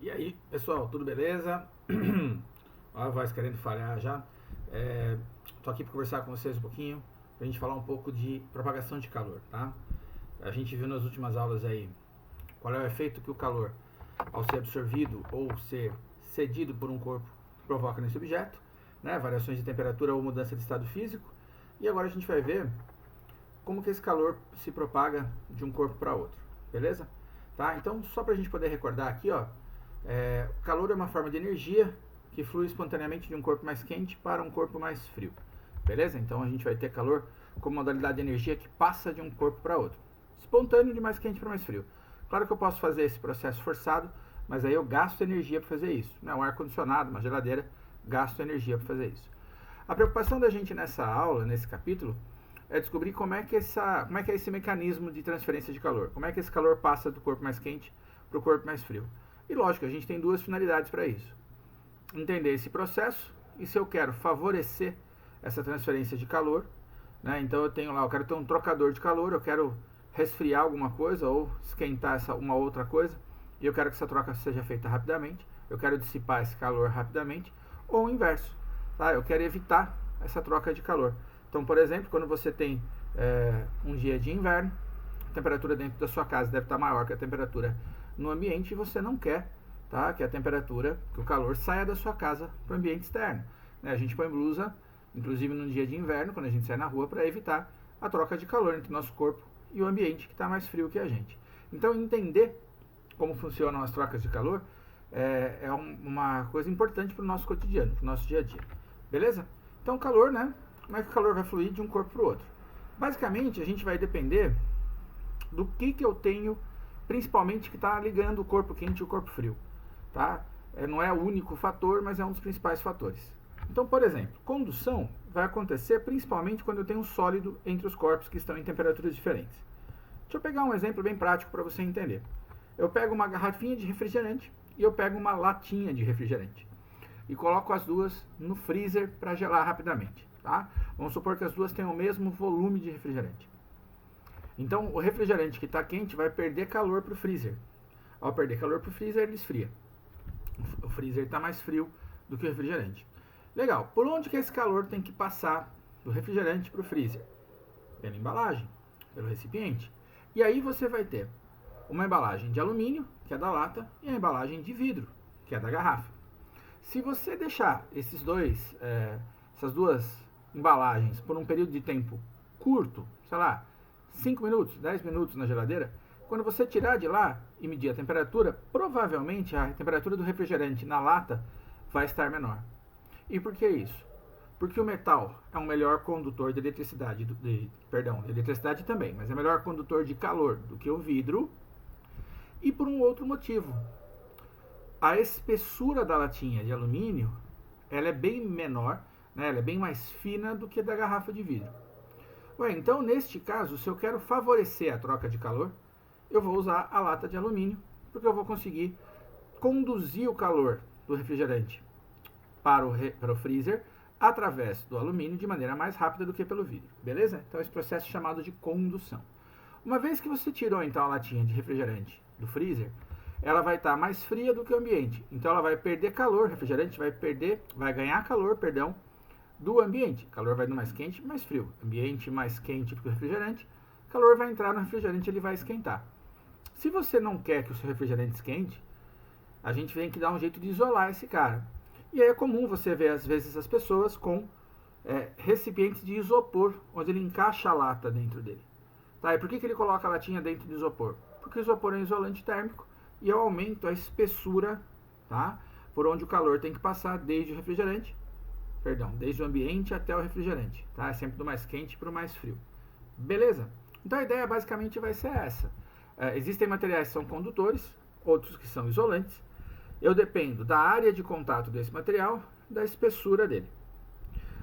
E aí, pessoal, tudo beleza? Ó, a voz querendo falhar já. Tô aqui para conversar com vocês um pouquinho, pra gente falar um pouco de propagação de calor, tá? A gente viu nas últimas aulas aí qual é o efeito que o calor, ao ser absorvido ou ser cedido por um corpo, provoca nesse objeto, né? Variações de temperatura ou mudança de estado físico. E agora a gente vai ver como que esse calor se propaga de um corpo para outro, beleza? Tá? Então, só para a gente poder recordar aqui, ó, calor é uma forma de energia que flui espontaneamente de um corpo mais quente para um corpo mais frio, beleza? Então a gente vai ter calor como modalidade de energia que passa de um corpo para outro, espontâneo de mais quente para mais frio. Claro que eu posso fazer esse processo forçado, mas aí eu gasto energia para fazer isso. Né? Um ar-condicionado, uma geladeira, gasto energia para fazer isso. A preocupação da gente nessa aula, nesse capítulo, é descobrir como é que é esse mecanismo de transferência de calor. Como é que esse calor passa do corpo mais quente para o corpo mais frio. E lógico, a gente tem duas finalidades para isso. Entender esse processo e se eu quero favorecer essa transferência de calor, né? Então eu tenho lá, eu quero ter um trocador de calor, eu quero resfriar alguma coisa ou esquentar uma outra coisa e eu quero que essa troca seja feita rapidamente, eu quero dissipar esse calor rapidamente, ou o inverso, tá? Eu quero evitar essa troca de calor. Então, por exemplo, quando você tem um dia de inverno, a temperatura dentro da sua casa deve estar maior que a temperatura no ambiente e você não quer, tá, que a temperatura, que o calor saia da sua casa para o ambiente externo. Né? A gente põe blusa, inclusive no dia de inverno, quando a gente sai na rua, para evitar a troca de calor entre o nosso corpo e o ambiente que está mais frio que a gente. Então, entender como funcionam as trocas de calor uma coisa importante para o nosso cotidiano, para o nosso dia a dia. Beleza? Então, calor, né? Como é que o calor vai fluir de um corpo para o outro? Basicamente, a gente vai depender do que eu tenho, principalmente que está ligando o corpo quente e o corpo frio. Tá? Não é o único fator, mas é um dos principais fatores. Então, por exemplo, condução vai acontecer principalmente quando eu tenho um sólido entre os corpos que estão em temperaturas diferentes. Deixa eu pegar um exemplo bem prático para você entender. Eu pego uma garrafinha de refrigerante e eu pego uma latinha de refrigerante e coloco as duas no freezer para gelar rapidamente. Tá? Vamos supor que as duas tenham o mesmo volume de refrigerante. Então, o refrigerante que está quente vai perder calor para o freezer. Ao perder calor para o freezer, ele esfria. O freezer está mais frio do que o refrigerante. Legal. Por onde que esse calor tem que passar do refrigerante para o freezer? Pela embalagem, pelo recipiente. E aí você vai ter uma embalagem de alumínio, que é da lata, e a embalagem de vidro, que é da garrafa. Se você deixar essas duas embalagens por um período de tempo curto, sei lá, 5 minutos, 10 minutos na geladeira, quando você tirar de lá e medir a temperatura, provavelmente a temperatura do refrigerante na lata vai estar menor. E por que isso? Porque o metal é um melhor condutor de eletricidade, de eletricidade também, mas é melhor condutor de calor do que o vidro. E por um outro motivo, a espessura da latinha de alumínio, ela é bem menor, né? Ela é bem mais fina do que a da garrafa de vidro. Então, neste caso, se eu quero favorecer a troca de calor, eu vou usar a lata de alumínio, porque eu vou conseguir conduzir o calor do refrigerante para o freezer através do alumínio de maneira mais rápida do que pelo vidro, beleza? Então, esse processo é chamado de condução. Uma vez que você tirou, então, a latinha de refrigerante do freezer, ela vai estar mais fria do que o ambiente. Então, ela vai perder calor, o refrigerante vai ganhar calor, do ambiente. O calor vai do mais quente, mais frio. Ambiente mais quente do que o refrigerante, o calor vai entrar no refrigerante e ele vai esquentar. Se você não quer que o seu refrigerante esquente, a gente tem que dar um jeito de isolar esse cara. E aí é comum você ver, às vezes, as pessoas com recipientes de isopor, onde ele encaixa a lata dentro dele. Tá? E por que ele coloca a latinha dentro do isopor? Porque o isopor é um isolante térmico e eu aumento a espessura, tá? Por onde o calor tem que passar desde o ambiente até o refrigerante, tá? É sempre do mais quente para o mais frio. Beleza? Então a ideia basicamente vai ser essa. Existem materiais que são condutores, outros que são isolantes. Eu dependo da área de contato desse material, da espessura dele.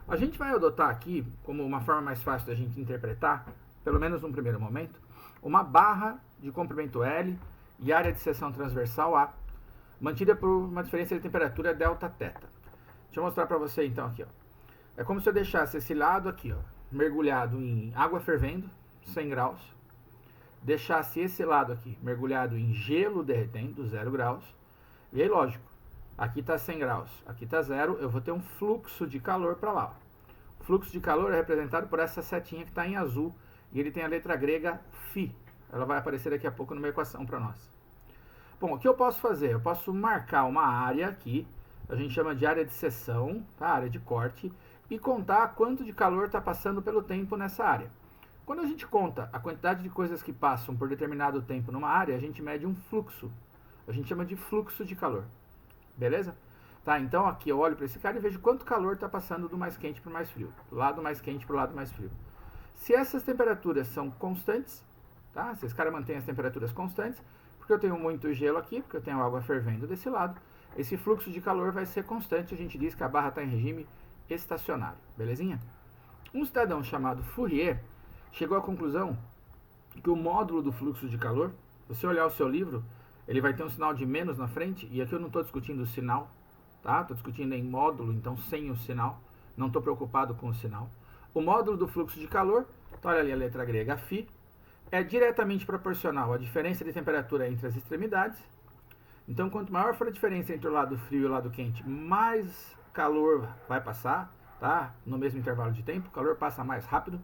A gente vai adotar aqui, como uma forma mais fácil da gente interpretar, pelo menos num primeiro momento, uma barra de comprimento L e área de seção transversal A, mantida por uma diferença de temperatura Δθ. Deixa eu mostrar para você então aqui, ó. É como se eu deixasse esse lado aqui, ó, mergulhado em água fervendo, 100 graus. Deixasse esse lado aqui mergulhado em gelo derretendo, 0 graus. E aí, lógico, aqui está 100 graus, aqui está 0, eu vou ter um fluxo de calor para lá. O fluxo de calor é representado por essa setinha que está em azul, e ele tem a letra grega φ. Ela vai aparecer daqui a pouco numa equação para nós. Bom, o que eu posso fazer? Eu posso marcar uma área aqui, a gente chama de área de seção, tá? Área de corte, e contar quanto de calor está passando pelo tempo nessa área. Quando a gente conta a quantidade de coisas que passam por determinado tempo numa área, a gente mede um fluxo. A gente chama de fluxo de calor. Beleza? Tá, então aqui eu olho para esse cara e vejo quanto calor está passando do mais quente para o mais frio. Do lado mais quente para o lado mais frio. Se essas temperaturas são constantes, tá? Se esse cara mantém as temperaturas constantes, porque eu tenho muito gelo aqui, porque eu tenho água fervendo desse lado, esse fluxo de calor vai ser constante. A gente diz que a barra está em regime estacionário. Belezinha? Um cidadão chamado Fourier chegou à conclusão que o módulo do fluxo de calor, se você olhar o seu livro, ele vai ter um sinal de menos na frente, e aqui eu não estou discutindo o sinal, tá? Estou discutindo em módulo, então sem o sinal, não estou preocupado com o sinal. O módulo do fluxo de calor, então olha ali a letra grega φ, é diretamente proporcional à diferença de temperatura entre as extremidades. Então, quanto maior for a diferença entre o lado frio e o lado quente, mais calor vai passar, tá? No mesmo intervalo de tempo, o calor passa mais rápido.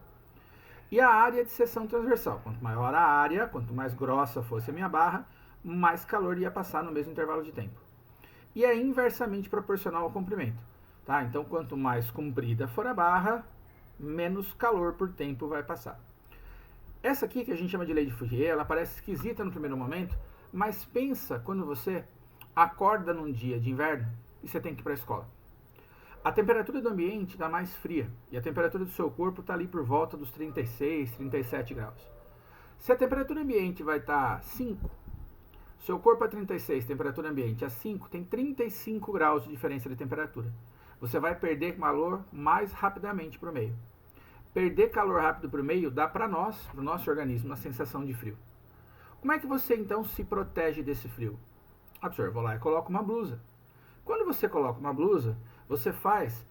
E a área de seção transversal, quanto maior a área, quanto mais grossa fosse a minha barra, mais calor ia passar no mesmo intervalo de tempo. E é inversamente proporcional ao comprimento, tá? Então, quanto mais comprida for a barra, menos calor por tempo vai passar. Essa aqui, que a gente chama de lei de Fourier, ela parece esquisita no primeiro momento, mas pensa quando você acorda num dia de inverno e você tem que ir para a escola. A temperatura do ambiente está mais fria e a temperatura do seu corpo está ali por volta dos 36, 37 graus. Se a temperatura ambiente vai estar 5, seu corpo é 36, temperatura ambiente é 5, tem 35 graus de diferença de temperatura. Você vai perder calor mais rapidamente para o meio. Perder calor rápido para o meio dá para nós, para o nosso organismo, a sensação de frio. Como é que você então se protege desse frio? Absorve, vou lá e coloco uma blusa. Quando você coloca uma blusa, você faz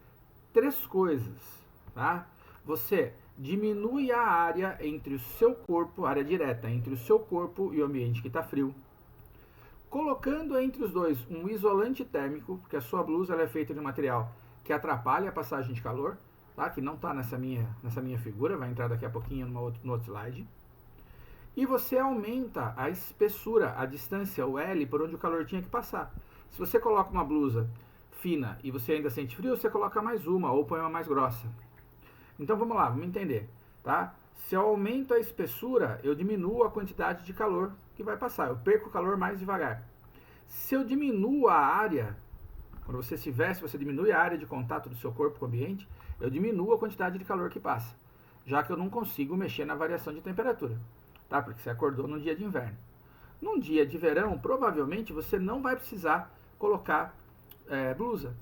3 coisas, tá? Você diminui a área entre o seu corpo, a área direta entre o seu corpo e o ambiente que está frio. Colocando entre os dois um isolante térmico, porque a sua blusa ela é feita de um material que atrapalha a passagem de calor, tá? Que não está nessa minha figura, vai entrar daqui a pouquinho no outro slide. E você aumenta a espessura, a distância, o L, por onde o calor tinha que passar. Se você coloca uma blusa fina e você ainda sente frio, você coloca mais uma ou põe uma mais grossa. Então vamos lá, vamos entender, tá? Se eu aumento a espessura, eu diminuo a quantidade de calor que vai passar, eu perco o calor mais devagar. Se eu diminuo a área, quando você se veste, você diminui a área de contato do seu corpo com o ambiente, eu diminuo a quantidade de calor que passa, já que eu não consigo mexer na variação de temperatura, tá? Porque você acordou num dia de inverno. Num dia de verão, provavelmente você não vai precisar colocar blusa.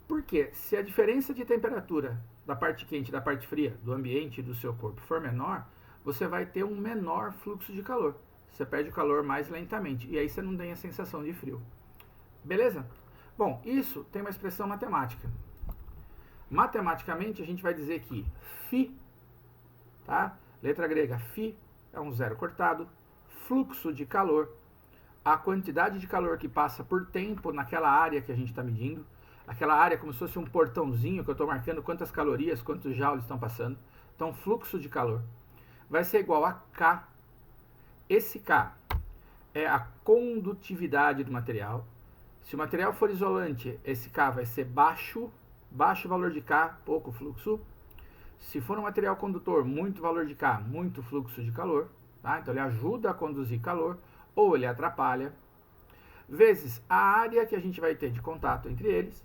Porque se a diferença de temperatura da parte quente e da parte fria, do ambiente e do seu corpo for menor, você vai ter um menor fluxo de calor. Você perde o calor mais lentamente e aí você não tem a sensação de frio. Beleza? Bom, isso tem uma expressão matemática. Matematicamente a gente vai dizer que φ, tá? Letra grega φ é um zero cortado, fluxo de calor, a quantidade de calor que passa por tempo naquela área que a gente está medindo, aquela área como se fosse um portãozinho que eu estou marcando quantas calorias, quantos joules estão passando. Então, fluxo de calor vai ser igual a K. Esse K é a condutividade do material. Se o material for isolante, esse K vai ser baixo valor de K, pouco fluxo. Se for um material condutor, muito valor de K, muito fluxo de calor. Tá? Então, ele ajuda a conduzir calor ou ele atrapalha. Vezes a área que a gente vai ter de contato entre eles,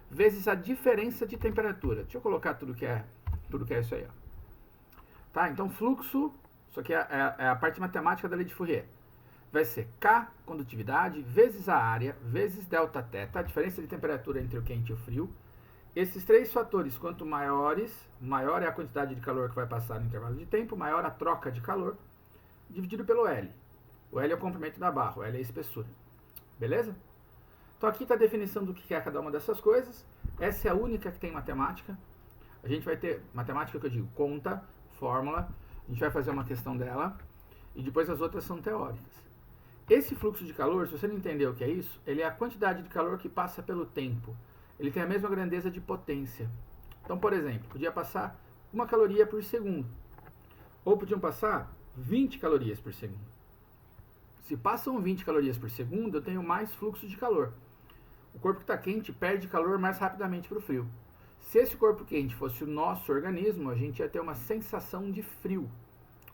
vezes a diferença de temperatura. Deixa eu colocar tudo que é isso aí. Ó. Tá? Então, fluxo, isso aqui é a parte matemática da lei de Fourier. Vai ser K, condutividade, vezes a área, vezes delta θ, a diferença de temperatura entre o quente e o frio. Esses 3 fatores, quanto maiores, maior é a quantidade de calor que vai passar no intervalo de tempo, maior a troca de calor, dividido pelo L. O L é o comprimento da barra, o L é a espessura. Beleza? Então aqui está a definição do que é cada uma dessas coisas. Essa é a única que tem matemática. A gente vai ter matemática que eu digo, conta, fórmula. A gente vai fazer uma questão dela. E depois as outras são teóricas. Esse fluxo de calor, se você não entender o que é isso, ele é a quantidade de calor que passa pelo tempo. Ele tem a mesma grandeza de potência. Então, por exemplo, podia passar 1 caloria por segundo. Ou podiam passar 20 calorias por segundo. Se passam 20 calorias por segundo, eu tenho mais fluxo de calor. O corpo que está quente perde calor mais rapidamente para o frio. Se esse corpo quente fosse o nosso organismo, a gente ia ter uma sensação de frio.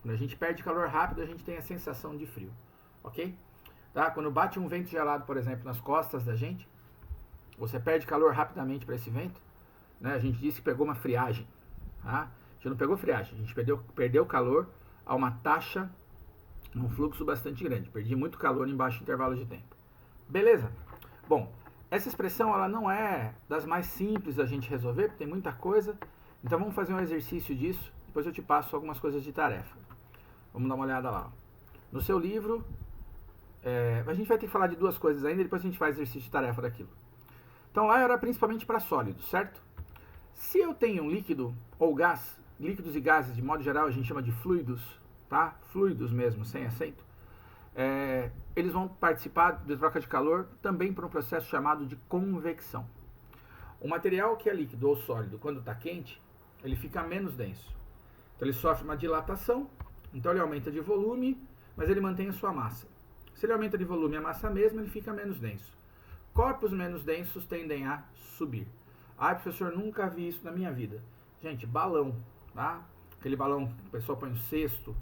Quando a gente perde calor rápido, a gente tem a sensação de frio. Ok? Tá? Quando bate um vento gelado, por exemplo, nas costas da gente, você perde calor rapidamente para esse vento, né? A gente disse que pegou uma friagem. Tá? A gente não pegou friagem, a gente perdeu calor a uma taxa, um fluxo bastante grande. Perdi muito calor em baixo intervalo de tempo. Beleza? Bom, essa expressão ela não é das mais simples da gente resolver, porque tem muita coisa. Então vamos fazer um exercício disso, depois eu te passo algumas coisas de tarefa. Vamos dar uma olhada lá. No seu livro, a gente vai ter que falar de duas coisas ainda, depois a gente faz exercício de tarefa daquilo. Então lá era principalmente para sólidos, certo? Se eu tenho um líquido ou gás, líquidos e gases de modo geral a gente chama de fluidos, tá? Fluidos mesmo, sem acento. Eles vão participar da troca de calor também por um processo chamado de convecção. O material que é líquido ou sólido, quando está quente, ele fica menos denso. Então ele sofre uma dilatação, então ele aumenta de volume, mas ele mantém a sua massa. Se ele aumenta de volume a massa mesma, ele fica menos denso. Corpos menos densos tendem a subir. Ah, professor, nunca vi isso na minha vida. Gente, balão, tá? Aquele balão que o pessoal põe um cesto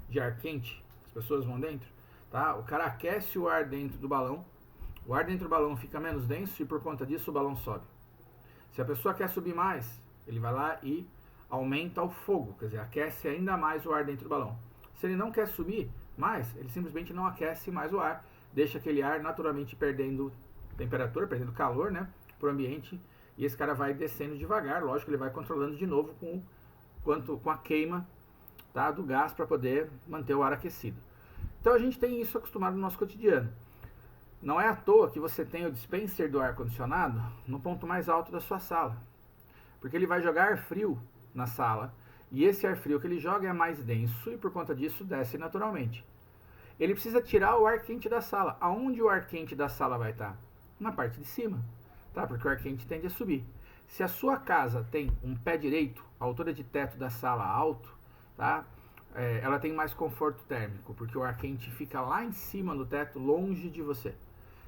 de ar quente, as pessoas vão dentro, tá? O cara aquece o ar dentro do balão, o ar dentro do balão fica menos denso e por conta disso o balão sobe. Se a pessoa quer subir mais, ele vai lá e aumenta o fogo, quer dizer, aquece ainda mais o ar dentro do balão. Se ele não quer subir mais, ele simplesmente não aquece mais o ar, deixa aquele ar naturalmente perdendo temperatura, perdendo calor, né, para o ambiente, e esse cara vai descendo devagar, lógico que ele vai controlando de novo com a queima, tá, do gás para poder manter o ar aquecido. Então a gente tem isso acostumado no nosso cotidiano. Não é à toa que você tem o dispenser do ar-condicionado no ponto mais alto da sua sala, porque ele vai jogar ar frio na sala, e esse ar frio que ele joga é mais denso e por conta disso desce naturalmente. Ele precisa tirar o ar quente da sala. Aonde o ar quente da sala vai estar? Na parte de cima, tá? Porque o ar quente tende a subir. Se a sua casa tem um pé direito, a altura de teto da sala alto, tá? Ela tem mais conforto térmico, porque o ar quente fica lá em cima no teto, longe de você.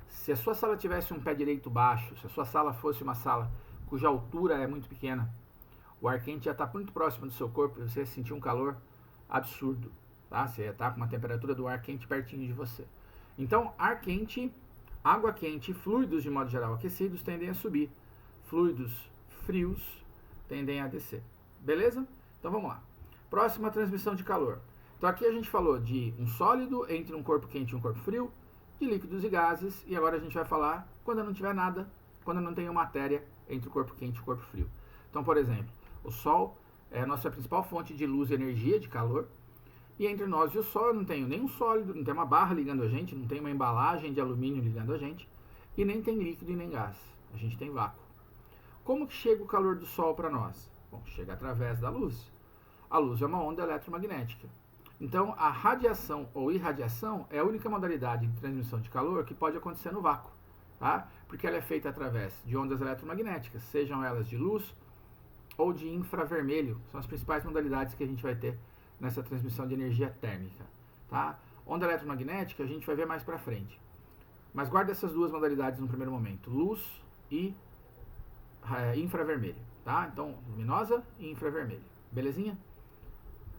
Se a sua sala tivesse um pé direito baixo, se a sua sala fosse uma sala cuja altura é muito pequena, o ar quente ia estar muito próximo do seu corpo e você ia sentir um calor absurdo, tá? Você ia estar com uma temperatura do ar quente pertinho de você. Então, ar quente, água quente e fluidos de modo geral aquecidos tendem a subir. Fluidos frios tendem a descer. Beleza? Então vamos lá. Próxima, transmissão de calor. Então aqui a gente falou de um sólido entre um corpo quente e um corpo frio, de líquidos e gases, e agora a gente vai falar quando não tiver nada, quando não tem matéria entre o corpo quente e o corpo frio. Então, por exemplo, o Sol é a nossa principal fonte de luz e energia, de calor, e entre nós e o Sol eu não tenho nenhum sólido, não tem uma barra ligando a gente, não tem uma embalagem de alumínio ligando a gente, e nem tem líquido e nem gás. A gente tem vácuo. Como que chega o calor do Sol para nós? Bom, chega através da luz. A luz é uma onda eletromagnética. Então, a radiação ou irradiação é a única modalidade de transmissão de calor que pode acontecer no vácuo, tá? Porque ela é feita através de ondas eletromagnéticas, sejam elas de luz ou de infravermelho. São as principais modalidades que a gente vai ter nessa transmissão de energia térmica, tá? Onda eletromagnética a gente vai ver mais para frente. Mas guarda essas duas modalidades no primeiro momento, luz e infravermelho, tá? Então, luminosa e infravermelho. Belezinha?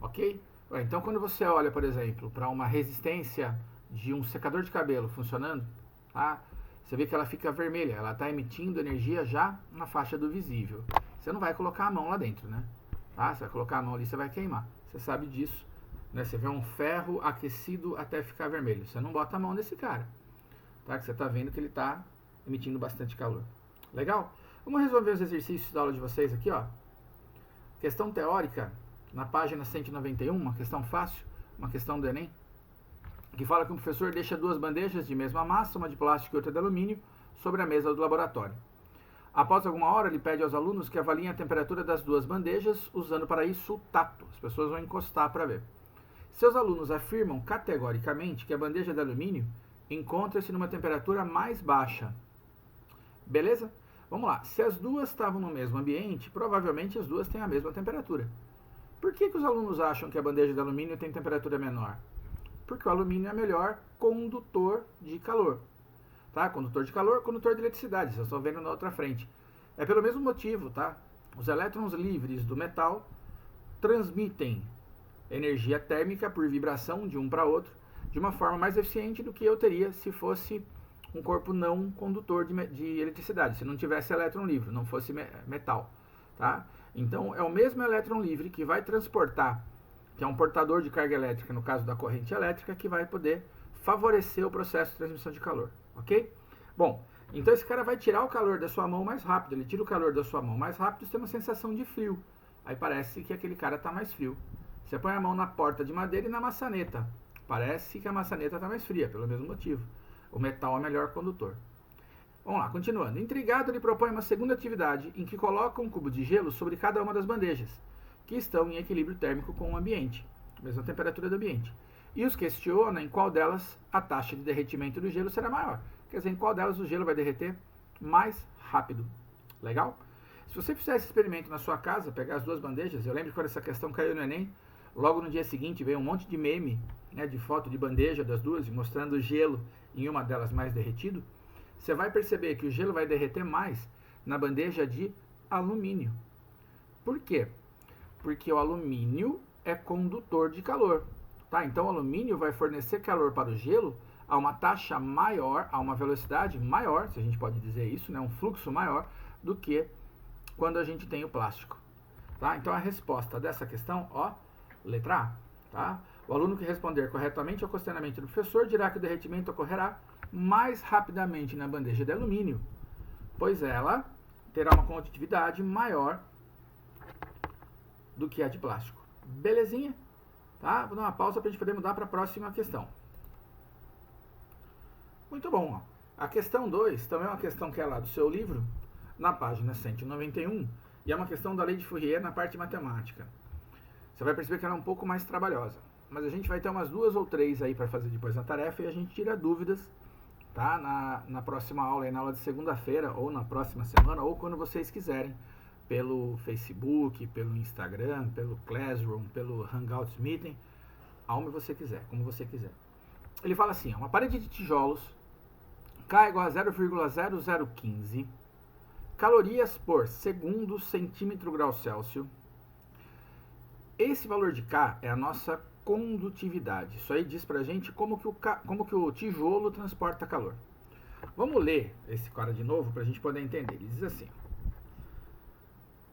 Ok? Então, quando você olha, por exemplo, para uma resistência de um secador de cabelo funcionando, tá? Você vê que ela fica vermelha, ela está emitindo energia já na faixa do visível. Você não vai colocar a mão lá dentro, né? Tá? Você vai colocar a mão ali, você vai queimar. Você sabe disso, né? Você vê um ferro aquecido até ficar vermelho. Você não bota a mão nesse cara, tá? Que você está vendo que ele está emitindo bastante calor. Legal? Vamos resolver os exercícios da aula de vocês aqui, ó. Questão teórica, na página 191, uma questão fácil, uma questão do Enem, que fala que o professor deixa duas bandejas de mesma massa, uma de plástico e outra de alumínio, sobre a mesa do laboratório. Após alguma hora, ele pede aos alunos que avaliem a temperatura das duas bandejas, usando para isso o tato. As pessoas vão encostar para ver. Seus alunos afirmam categoricamente que a bandeja de alumínio encontra-se numa temperatura mais baixa. Beleza? Vamos lá. Se as duas estavam no mesmo ambiente, provavelmente as duas têm a mesma temperatura. Por que os alunos acham que a bandeja de alumínio tem temperatura menor? Porque o alumínio é melhor condutor de calor. Tá? Condutor de calor, condutor de eletricidade. Vocês estão vendo na outra frente. É pelo mesmo motivo, tá? Os elétrons livres do metal transmitem energia térmica por vibração de um para outro de uma forma mais eficiente do que eu teria se fosse um corpo não condutor de eletricidade, se não tivesse elétron livre, não fosse metal, tá? Então, é o mesmo elétron livre que vai transportar, que é um portador de carga elétrica, no caso da corrente elétrica, que vai poder favorecer o processo de transmissão de calor, ok? Bom, então esse cara vai tirar o calor da sua mão mais rápido, ele tira o calor da sua mão mais rápido, você tem uma sensação de frio, aí parece que aquele cara está mais frio. Você põe a mão na porta de madeira e na maçaneta, parece que a maçaneta está mais fria, pelo mesmo motivo. O metal é melhor condutor. Vamos lá, continuando. Intrigado, ele propõe uma segunda atividade em que coloca um cubo de gelo sobre cada uma das bandejas, que estão em equilíbrio térmico com o ambiente, mesma temperatura do ambiente, e os questiona em qual delas a taxa de derretimento do gelo será maior. Quer dizer, em qual delas o gelo vai derreter mais rápido. Legal? Se você fizer esse experimento na sua casa, pegar as duas bandejas, eu lembro que quando essa questão caiu no Enem, logo no dia seguinte veio um monte de meme, né, de foto de bandeja das duas, mostrando o gelo em uma delas mais derretido. Você vai perceber que o gelo vai derreter mais na bandeja de alumínio. Por quê? Porque o alumínio é condutor de calor. Tá? Então o alumínio vai fornecer calor para o gelo a uma taxa maior, a uma velocidade maior, se a gente pode dizer isso, né, um fluxo maior do que quando a gente tem o plástico. Tá? Então a resposta dessa questão, ó, letra A. Tá? O aluno que responder corretamente ao questionamento do professor dirá que o derretimento ocorrerá mais rapidamente na bandeja de alumínio, pois ela terá uma condutividade maior do que a de plástico. Belezinha? Tá? Vou dar uma pausa para a gente poder mudar para a próxima questão. Muito bom. Ó. A questão 2 também é uma questão que é lá do seu livro, na página 191, e é uma questão da lei de Fourier na parte matemática. Você vai perceber que ela é um pouco mais trabalhosa, mas a gente vai ter umas 2 ou 3 aí para fazer depois na tarefa e a gente tira dúvidas, tá? Na próxima aula, aí na aula de segunda-feira, ou na próxima semana, ou quando vocês quiserem, pelo Facebook, pelo Instagram, pelo Classroom, pelo Hangouts Meeting, aonde você quiser, como você quiser. Ele fala assim, ó, uma parede de tijolos K igual a 0,0015 calorias por segundo centímetro grau Celsius. Esse valor de K é a nossa condutividade. Isso aí diz pra gente como que o tijolo transporta calor. Vamos ler esse cara de novo pra gente poder entender. Ele diz assim: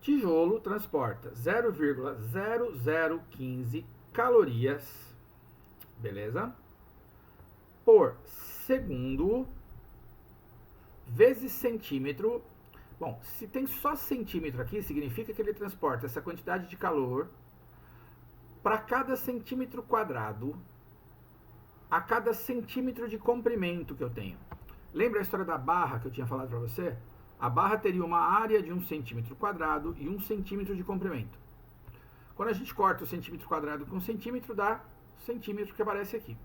tijolo transporta 0,0015 calorias, beleza? Por segundo vezes centímetro. Bom, se tem só centímetro aqui, significa que ele transporta essa quantidade de calor para cada centímetro quadrado, a cada centímetro de comprimento que eu tenho. Lembra a história da barra que eu tinha falado para você? A barra teria uma área de 1 centímetro quadrado e 1 centímetro de comprimento. Quando a gente corta o centímetro quadrado com centímetro, dá centímetro que aparece aqui.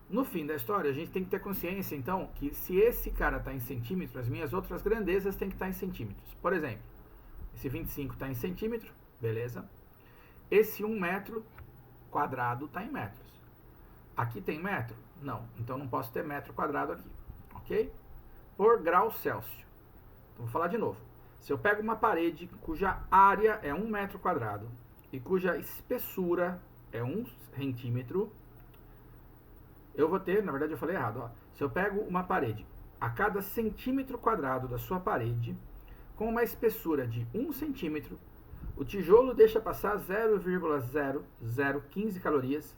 No fim da história, a gente tem que ter consciência, então, que se esse cara está em centímetros, as minhas outras grandezas têm que estar em centímetros. Por exemplo, esse 25 está em centímetro, beleza? Esse 1 metro quadrado está em metros. Aqui tem metro? Não. Então não posso ter metro quadrado aqui. Ok? Por grau Celsius. Então vou falar de novo. Se eu pego uma parede cuja área é 1 metro quadrado e cuja espessura é 1 centímetro, eu vou ter, na verdade eu falei errado, ó. Se eu pego uma parede a cada centímetro quadrado da sua parede, com uma espessura de 1 centímetro, o tijolo deixa passar 0,0015 calorias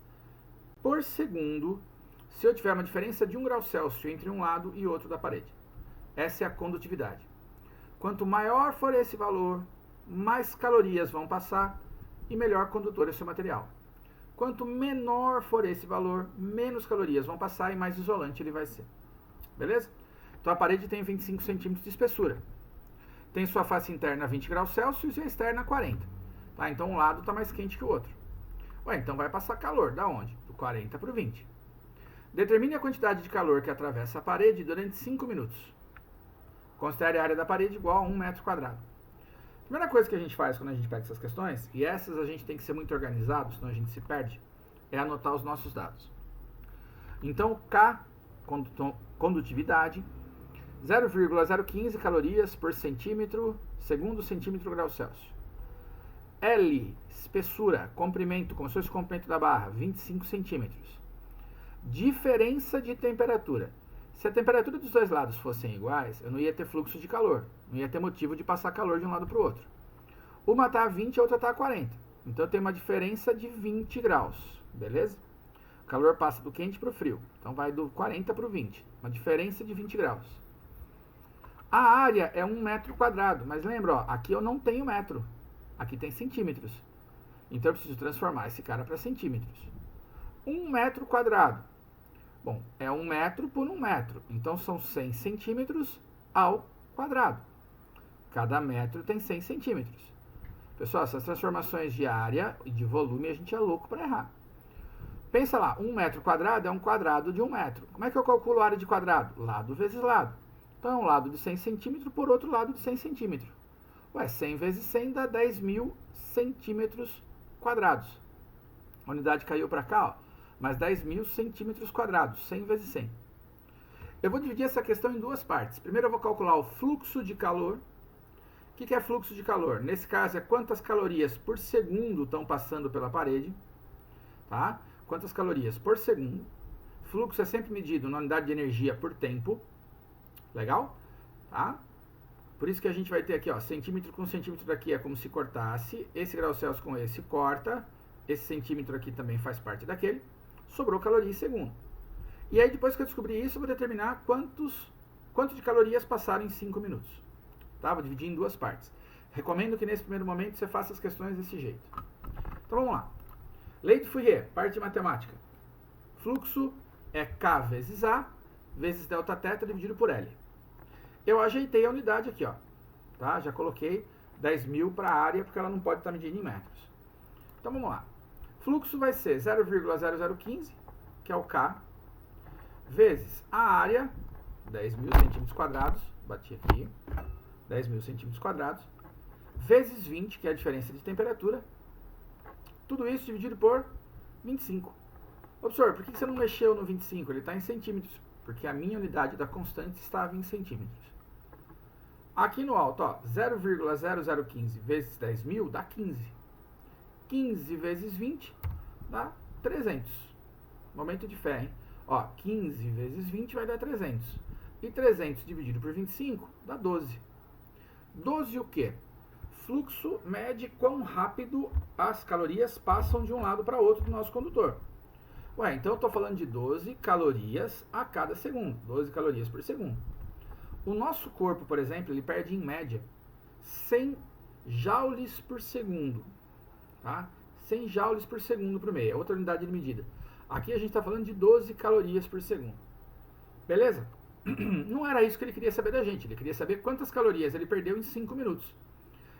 por segundo se eu tiver uma diferença de 1 grau Celsius entre um lado e outro da parede. Essa é a condutividade. Quanto maior for esse valor, mais calorias vão passar e melhor condutor é o seu material. Quanto menor for esse valor, menos calorias vão passar e mais isolante ele vai ser. Beleza? Então a parede tem 25 centímetros de espessura. Tem sua face interna a 20 graus Celsius e a externa a 40. Tá? Então um lado está mais quente que o outro. Ué, então vai passar calor. Da onde? Do 40 para o 20. Determine a quantidade de calor que atravessa a parede durante 5 minutos. Considere a área da parede igual a 1 metro quadrado. A primeira coisa que a gente faz quando a gente pega essas questões, e essas a gente tem que ser muito organizado, senão a gente se perde, é anotar os nossos dados. Então, K, condutividade, 0,015 calorias por centímetro, segundo centímetro grau Celsius. L, espessura, comprimento, como se fosse o comprimento da barra, 25 centímetros. Diferença de temperatura. Se a temperatura dos dois lados fossem iguais, eu não ia ter fluxo de calor, não ia ter motivo de passar calor de um lado para o outro. Uma está a 20 e a outra está a 40. Então eu tenho uma diferença de 20 graus, beleza? O calor passa do quente para o frio, então vai do 40 para o 20, uma diferença de 20 graus. A área é 1 metro quadrado, mas lembra, ó, aqui eu não tenho metro, aqui tem centímetros. Então eu preciso transformar esse cara para centímetros. 1 metro quadrado. Bom, é 1 metro por 1 metro, então são 100 centímetros ao quadrado. Cada metro tem 100 centímetros. Pessoal, essas transformações de área e de volume a gente é louco para errar. Pensa lá, 1 metro quadrado é um quadrado de 1 metro. Como é que eu calculo a área de quadrado? Lado vezes lado. Então é um lado de 100 centímetros por outro lado de 100 centímetros. Ué, 100 vezes 100 dá 10.000 centímetros quadrados. A unidade caiu para cá, ó. Mais 10.000 centímetros quadrados, 100 vezes 100. Eu vou dividir essa questão em duas partes. Primeiro eu vou calcular o fluxo de calor. O que é fluxo de calor? Nesse caso é quantas calorias por segundo estão passando pela parede. Tá? Quantas calorias por segundo. Fluxo é sempre medido na unidade de energia por tempo. Legal? Tá? Por isso que a gente vai ter aqui, ó, centímetro com centímetro daqui é como se cortasse. Esse grau Celsius com esse corta. Esse centímetro aqui também faz parte daquele. Sobrou caloria em segundo. E aí, depois que eu descobrir isso, eu vou determinar quanto de calorias passaram em 5 minutos. Tá? Vou dividir em duas partes. Recomendo que nesse primeiro momento você faça as questões desse jeito. Então vamos lá. Lei de Fourier, parte de matemática. Fluxo é K vezes A vezes delta θ dividido por L. Eu ajeitei a unidade aqui, ó. Tá? Já coloquei 10.000 para a área, porque ela não pode estar medindo em metros. Então vamos lá. Fluxo vai ser 0,0015, que é o K, vezes a área, 10.000 centímetros quadrados, bati aqui, 10.000 centímetros quadrados, vezes 20, que é a diferença de temperatura, tudo isso dividido por 25. Ô, professor, por que você não mexeu no 25? Ele está em centímetros, porque a minha unidade da constante estava em centímetros. Aqui no alto, ó, 0,0015 vezes 10.000 dá 15. 15 vezes 20 dá 300. Momento de fé, hein? Ó, 15 vezes 20 vai dar 300. E 300 dividido por 25 dá 12. 12 o quê? Fluxo mede quão rápido as calorias passam de um lado para outro do nosso condutor. Ué, então eu estou falando de 12 calorias a cada segundo. 12 calorias por segundo. O nosso corpo, por exemplo, ele perde em média 100 joules por segundo. Tá? 100 joules por segundo por meio, é outra unidade de medida. Aqui a gente está falando de 12 calorias por segundo. Beleza? Não era isso que ele queria saber da gente, ele queria saber quantas calorias ele perdeu em 5 minutos.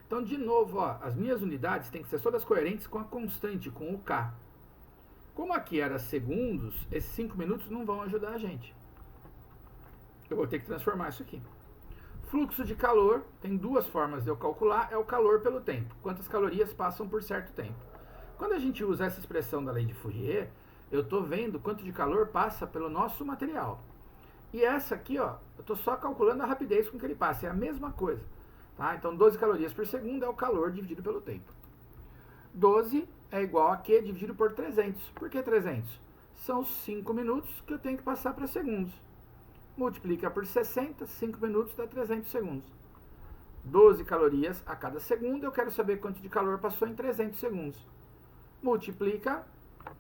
Então, de novo, ó, as minhas unidades têm que ser todas coerentes com a constante, com o K. Como aqui era segundos, esses 5 minutos não vão ajudar a gente. Eu vou ter que transformar isso aqui. Fluxo de calor, tem duas formas de eu calcular, é o calor pelo tempo. Quantas calorias passam por certo tempo. Quando a gente usa essa expressão da lei de Fourier, eu estou vendo quanto de calor passa pelo nosso material. E essa aqui, ó, eu estou só calculando a rapidez com que ele passa, é a mesma coisa. Tá? Então, 12 calorias por segundo é o calor dividido pelo tempo. 12 é igual a Q dividido por 300. Por que 300? São 5 minutos que eu tenho que passar para segundos. Multiplica por 60, 5 minutos dá 300 segundos. 12 calorias a cada segundo, eu quero saber quanto de calor passou em 300 segundos. Multiplica,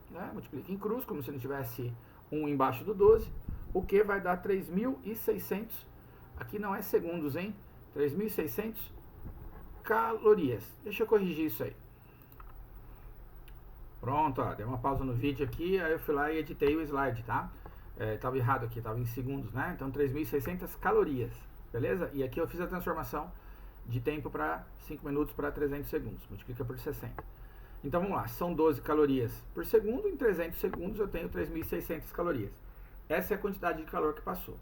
né, multiplica em cruz, como se não tivesse 1 embaixo do 12, o que vai dar 3.600, aqui não é segundos, hein? 3.600 calorias. Deixa eu corrigir isso aí. Pronto, ó, dei uma pausa no vídeo aqui, aí eu fui lá e editei o slide, tá? Estava errado aqui, estava em segundos, né? Então, 3.600 calorias, beleza? E aqui eu fiz a transformação de tempo para 5 minutos para 300 segundos. Multiplica por 60. Então, vamos lá. São 12 calorias por segundo. Em 300 segundos, eu tenho 3.600 calorias. essa é a quantidade de calor que passou.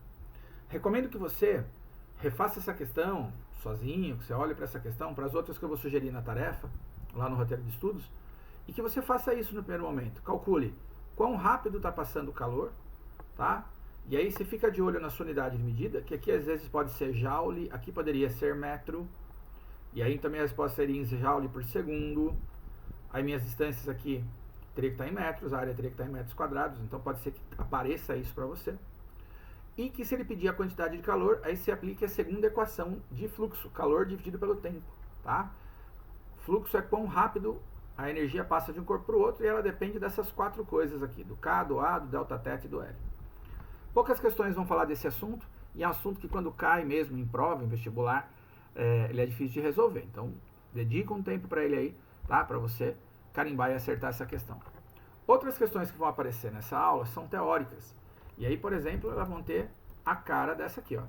Recomendo que você refaça essa questão sozinho, que você olhe para essa questão, para as outras que eu vou sugerir na tarefa, lá no roteiro de estudos, e que você faça isso no primeiro momento. Calcule quão rápido está passando o calor, tá? E aí você fica de olho na sua unidade de medida, que aqui às vezes pode ser joule, aqui poderia ser metro, e aí também a resposta seria em joule por segundo. Aí minhas distâncias aqui teria que estar em metros, a área teria que estar em metros quadrados, então pode ser que apareça isso para você. E que se ele pedir a quantidade de calor, aí você aplica a segunda equação de fluxo, calor dividido pelo tempo, tá? Fluxo é quão rápido a energia passa de um corpo para o outro e ela depende dessas quatro coisas aqui, do K, do A, do ΔT e do L. Poucas questões vão falar desse assunto, e é um assunto que quando cai mesmo em prova, em vestibular, ele é difícil de resolver. Então, dedica um tempo para ele aí, tá? Para você carimbar e acertar essa questão. Outras questões que vão aparecer nessa aula são teóricas. E aí, por exemplo, elas vão ter a cara dessa aqui, ó.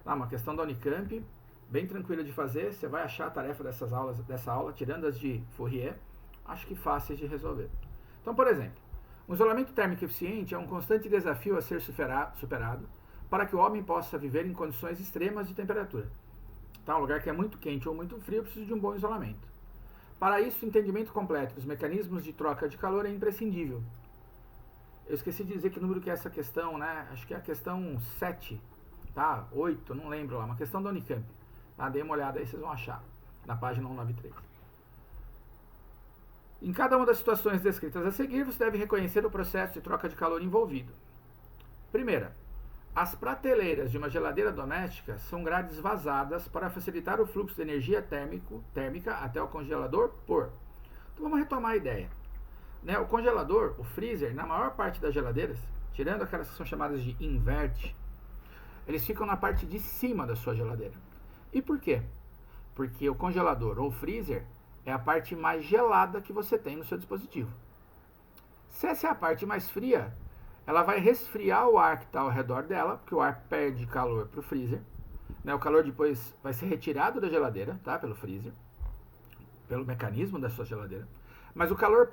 Tá? Uma questão da Unicamp, bem tranquila de fazer. Você vai achar a tarefa dessa aula, tirando as de Fourier, acho que fáceis de resolver. Então, por exemplo, um isolamento térmico eficiente é um constante desafio a ser superado para que o homem possa viver em condições extremas de temperatura. Tá? Um lugar que é muito quente ou muito frio precisa de um bom isolamento. Para isso, o entendimento completo dos mecanismos de troca de calor é imprescindível. Eu esqueci de dizer que número que é essa questão, né? Acho que é a questão 7, tá? 8, não lembro lá, uma questão da Unicamp. Tá? Dê uma olhada aí, vocês vão achar, na página 193. Em cada uma das situações descritas a seguir, você deve reconhecer o processo de troca de calor envolvido. Primeira, as prateleiras de uma geladeira doméstica são grades vazadas para facilitar o fluxo de energia térmica até o congelador por... Então vamos retomar a ideia. Né, o congelador, o freezer, na maior parte das geladeiras, tirando aquelas que são chamadas de invert, eles ficam na parte de cima da sua geladeira. E por quê? Porque o congelador ou freezer é a parte mais gelada que você tem no seu dispositivo. Se essa é a parte mais fria, ela vai resfriar o ar que está ao redor dela, porque o ar perde calor para o freezer. Né, o calor depois vai ser retirado da geladeira, tá, pelo freezer, pelo mecanismo da sua geladeira. Mas o calor...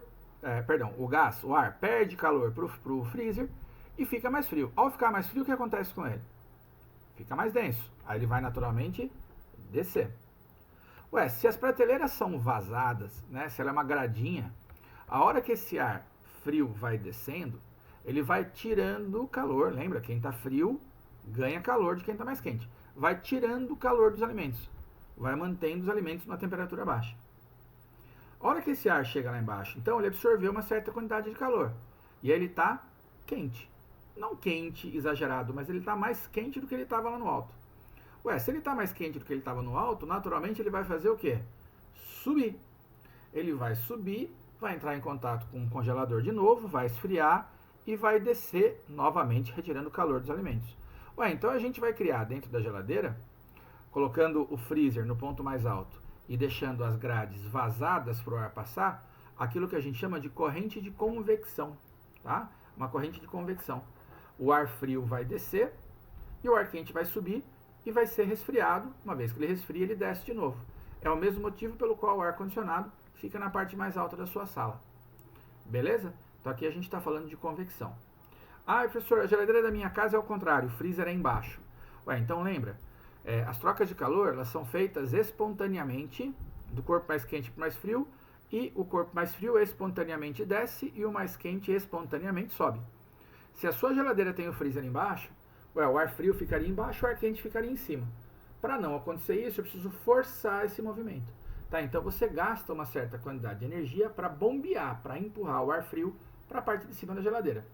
o gás, o ar, perde calor para o freezer e fica mais frio. Ao ficar mais frio, o que acontece com ele? Fica mais denso. Aí ele vai naturalmente descer. Ué, se as prateleiras são vazadas, né, se ela é uma gradinha, a hora que esse ar frio vai descendo, ele vai tirando o calor. Lembra, quem está frio ganha calor de quem está mais quente. Vai tirando o calor dos alimentos. Vai mantendo os alimentos numa temperatura baixa. A hora que esse ar chega lá embaixo, então ele absorveu uma certa quantidade de calor. E aí ele está quente. Não quente exagerado, mas ele está mais quente do que ele estava lá no alto. Ué, se ele está mais quente do que ele estava no alto, naturalmente ele vai fazer o quê? Subir. Ele vai subir, vai entrar em contato com o congelador de novo, vai esfriar e vai descer novamente, retirando o calor dos alimentos. Ué, então a gente vai criar dentro da geladeira, colocando o freezer no ponto mais alto, e deixando as grades vazadas para o ar passar, aquilo que a gente chama de corrente de convecção, tá? Uma corrente de convecção. O ar frio vai descer e o ar quente vai subir e vai ser resfriado. Uma vez que ele resfria, ele desce de novo. É o mesmo motivo pelo qual o ar-condicionado fica na parte mais alta da sua sala. Beleza? Então aqui a gente está falando de convecção. Ah, professor, a geladeira da minha casa é ao contrário, o freezer é embaixo. Ué, então lembra, as trocas de calor elas são feitas espontaneamente, do corpo mais quente para o mais frio, e o corpo mais frio espontaneamente desce e o mais quente espontaneamente sobe. Se a sua geladeira tem o freezer embaixo, o ar frio ficaria embaixo, o ar quente ficaria em cima. Para não acontecer isso, eu preciso forçar esse movimento. Tá? Então você gasta uma certa quantidade de energia para bombear, para empurrar o ar frio para a parte de cima da geladeira.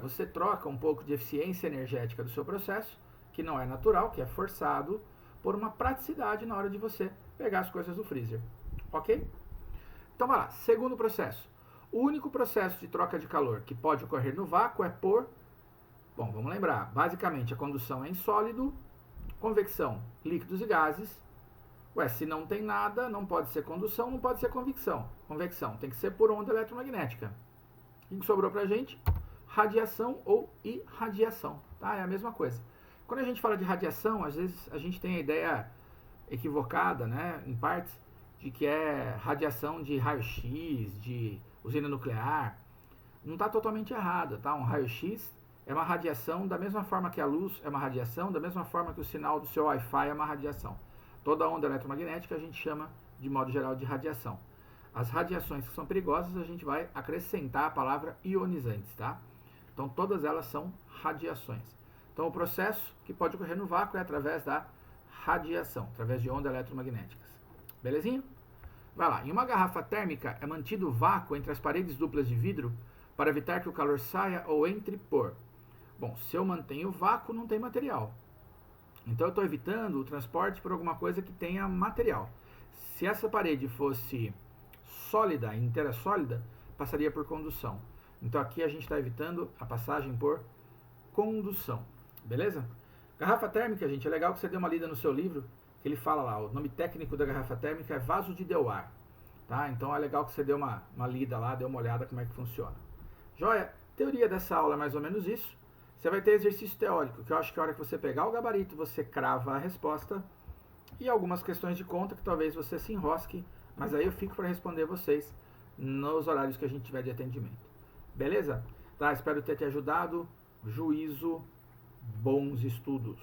Você troca um pouco de eficiência energética do seu processo, que não é natural, que é forçado, por uma praticidade na hora de você pegar as coisas do freezer. Ok? Então vai lá, segundo processo. O único processo de troca de calor que pode ocorrer no vácuo é por... Bom, vamos lembrar, basicamente a condução é em sólido, convecção, líquidos e gases. Se não tem nada, não pode ser condução, não pode ser convecção. Tem que ser por onda eletromagnética. O que sobrou pra gente? Radiação ou irradiação, tá? É a mesma coisa. Quando a gente fala de radiação, às vezes a gente tem a ideia equivocada, né, em partes, de que é radiação de raio-x, de usina nuclear. Não está totalmente errada, tá? Um raio-x é uma radiação da mesma forma que a luz é uma radiação, da mesma forma que o sinal do seu Wi-Fi é uma radiação. Toda onda eletromagnética a gente chama, de modo geral, de radiação. As radiações que são perigosas, a gente vai acrescentar a palavra ionizantes, tá? Então, todas elas são radiações. Então, o processo que pode ocorrer no vácuo é através da radiação, através de ondas eletromagnéticas. Belezinha? Vai lá. Em uma garrafa térmica é mantido vácuo entre as paredes duplas de vidro para evitar que o calor saia ou entre por. Bom, se eu mantenho vácuo, não tem material. Então, eu estou evitando o transporte por alguma coisa que tenha material. Se essa parede fosse sólida, inteira sólida, passaria por condução. Então, aqui a gente está evitando a passagem por condução. Beleza? Garrafa térmica, gente, é legal que você dê uma lida no seu livro, que ele fala lá, o nome técnico da garrafa térmica é vaso de Dewar. Tá? Então, é legal que você dê uma lida lá, dê uma olhada como é que funciona. Joia? Teoria dessa aula é mais ou menos isso. Você vai ter exercício teórico, que eu acho que a hora que você pegar o gabarito, você crava a resposta. E algumas questões de conta que talvez você se enrosque, mas aí eu fico para responder vocês nos horários que a gente tiver de atendimento. Beleza? Tá, espero ter te ajudado. Juízo, bons estudos.